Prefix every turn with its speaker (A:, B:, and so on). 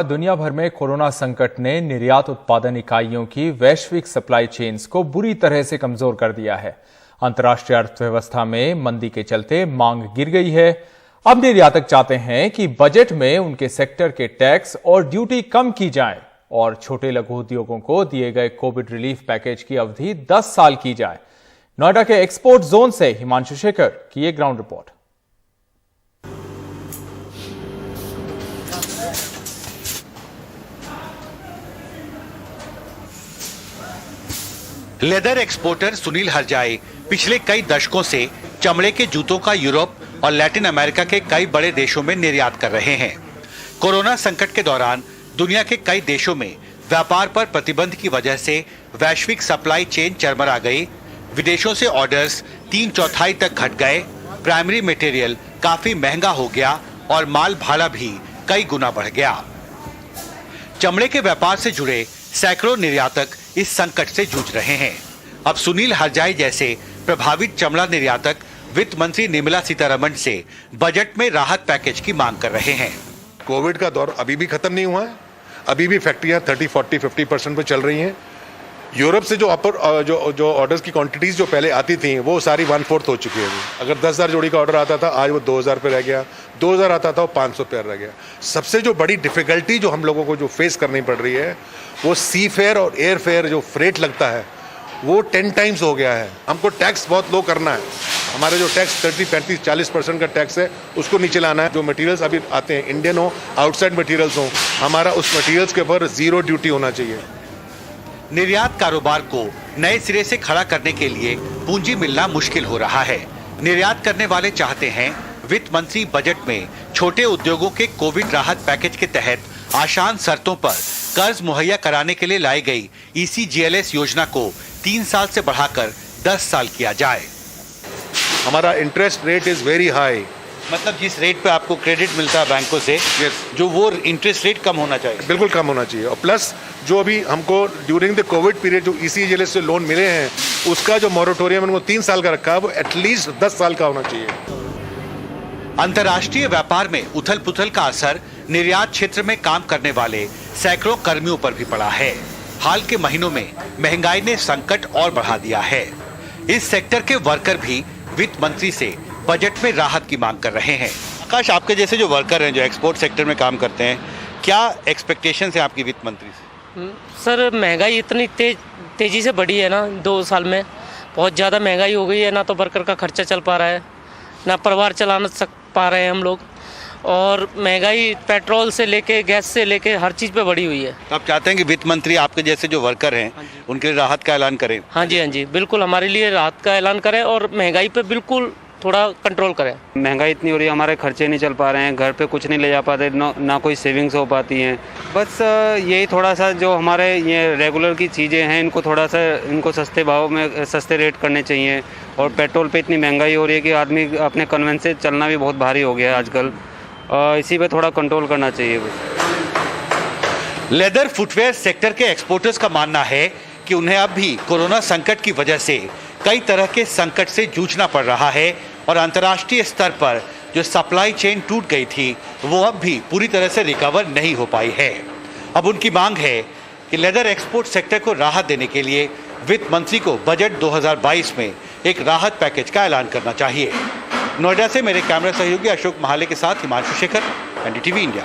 A: दुनिया भर में कोरोना संकट ने निर्यात उत्पादन इकाइयों की वैश्विक सप्लाई चेन्स को बुरी तरह से कमजोर कर दिया है। अंतर्राष्ट्रीय अर्थव्यवस्था में मंदी के चलते मांग गिर गई है। अब निर्यातक चाहते हैं कि बजट में उनके सेक्टर के टैक्स और ड्यूटी कम की जाए और छोटे लघु उद्योगों को दिए गए कोविड रिलीफ पैकेज की अवधि 10 साल की जाए। नोएडा के एक्सपोर्ट जोन से हिमांशु शेखर की ये ground report.
B: Leather exporter Sunil Harjai पिछले कई दशकों से चमड़े के जूतों का यूरोप और लैटिन अमेरिका के कई बड़े देशों में निर्यात कर रहे हैं। कोरोना संकट के दौरान दुनिया के कई देशों में व्यापार पर प्रतिबंध की वजह से वैश्विक सप्लाई चेन चरमरा गई। विदेशों से ऑर्डर्स 3/4 तक घट गए। प्राइमरी मटेरियल काफी महंगा हो गया और माल भाड़ा भी कई गुना बढ़ गया। चमड़े के व्यापार से जुड़े सैकड़ों निर्यातक इस संकट से जूझ रहे हैं। अब सुनील हरजाई जैसे प्रभावित चमड़ा निर्यातक वित्त मंत्री निर्मला सीतारमण से बजट में राहत पैकेज की मांग कर रहे हैं।
C: कोविड का दौर अभी भी खत्म नहीं हुआ है। अभी भी फैक्ट्रियां 30, 40, 50% पे चल रही हैं। यूरोप से जो ऑर्डर्स की क्वांटिटीज जो पहले आती थी वो सारी 1/4 हो चुकी है। अगर 10,000 जोड़ी का ऑर्डर आता था आज वो 2,000 पे रह गया, 2,000 आता था वो 500 पे रह गया। सबसे जो बड़ी डिफिकल्टी जो हम लोगों को जो फेस करनी पड़ रही है वो सी फेयर और एयर फेयर जो फ्रेट लगता है वो 10 टाइम्स हो गया है। हमको टैक्स बहुत लो करना है। हमारे जो टैक्स 30, 35, 40% का टैक्स है उसको नीचे लाना है। जो मटेरियल्स अभी आते हैं इंडियन हो, आउटसाइड मटेरियल्स हो, हमारा उस मटेरियल्स के ऊपर 0 ड्यूटी होना चाहिए।
B: निर्यात कारोबार को नए सिरे से खड़ा करने के लिए पूंजी मिलना मुश्किल हो रहा है। निर्यात करने वाले चाहते हैं वित्त मंत्री बजट में छोटे उद्योगों के कोविड राहत पैकेज के तहत आसान शर्तों पर कर्ज मुहैया कराने के लिए लाई गई ECGLS योजना को 3 साल से बढ़ाकर 10 साल किया जाए।
C: हमारा interest rate is very high.
B: मतलब जिस रेट पे आपको क्रेडिट मिलता है बैंकों से, जो वो इंटरेस्ट रेट कम होना चाहिए।
C: बिल्कुल कम होना चाहिए। और प्लस जो अभी हमको ड्यूरिंग द कोविड पीरियड जो ECGLS से लोन मिले हैं उसका जो मॉरेटोरियम उनको 3 साल का रखा है वो एटलीस्ट 10 साल का होना चाहिए।
B: अंतर्राष्ट्रीय व्यापार में उथल पुथल का असर निर्यात क्षेत्र में काम करने वाले सैकड़ों कर्मियों पर भी पड़ा है। हाल के महीनों में महंगाई ने संकट और बढ़ा दिया है। इस सेक्टर के वर्कर भी वित्त मंत्री से बजट में राहत की मांग कर रहे हैं। आकाश, आपके जैसे जो वर्कर हैं जो एक्सपोर्ट सेक्टर में काम करते हैं, क्या एक्सपेक्टेशन है आपकी वित्त मंत्री से?
D: सर, महंगाई इतनी तेजी से बढ़ी है ना, 2 साल में बहुत ज़्यादा महंगाई हो गई है। ना तो वर्कर का खर्चा चल पा रहा है, ना परिवार चला पा रहे हैं हम लोग। और महंगाई पेट्रोल से लेके गैस से लेके हर चीज़ पे बढ़ी हुई है।
B: तो आप चाहते हैं कि वित्त मंत्री आपके जैसे जो वर्कर हैं उनके लिए राहत का ऐलान करें?
D: हाँ जी, बिल्कुल हमारे लिए राहत का ऐलान करें और महंगाई पे बिल्कुल थोड़ा कंट्रोल करें।
E: महंगाई इतनी हो रही है, हमारे खर्चे नहीं चल पा रहे हैं, घर पे कुछ नहीं ले जा पाते, ना कोई सेविंग्स हो पाती हैं। बस यही थोड़ा सा जो हमारे ये रेगुलर की चीज़ें हैं इनको थोड़ा सा इनको सस्ते भाव में सस्ते रेट करने चाहिए। और पेट्रोल पे इतनी महंगाई हो रही है कि आदमी अपने कन्वेंस से चलना भी बहुत भारी हो गया है आजकल। इसी पे थोड़ा कंट्रोल करना चाहिए बस।
B: लेदर फुटवेयर सेक्टर के एक्सपोर्टर्स का मानना है कि उन्हें अब भी कोरोना संकट की वजह से कई तरह के संकट से जूझना पड़ रहा है और अंतर्राष्ट्रीय स्तर पर जो सप्लाई चेन टूट गई थी वो अब भी पूरी तरह से रिकवर नहीं हो पाई है। अब उनकी मांग है कि लेदर एक्सपोर्ट सेक्टर को राहत देने के लिए वित्त मंत्री को बजट 2022 में एक राहत पैकेज का ऐलान करना चाहिए। नोएडा से मेरे कैमरा सहयोगी अशोक महाले के साथ हिमांशु शेखर, NDTV इंडिया।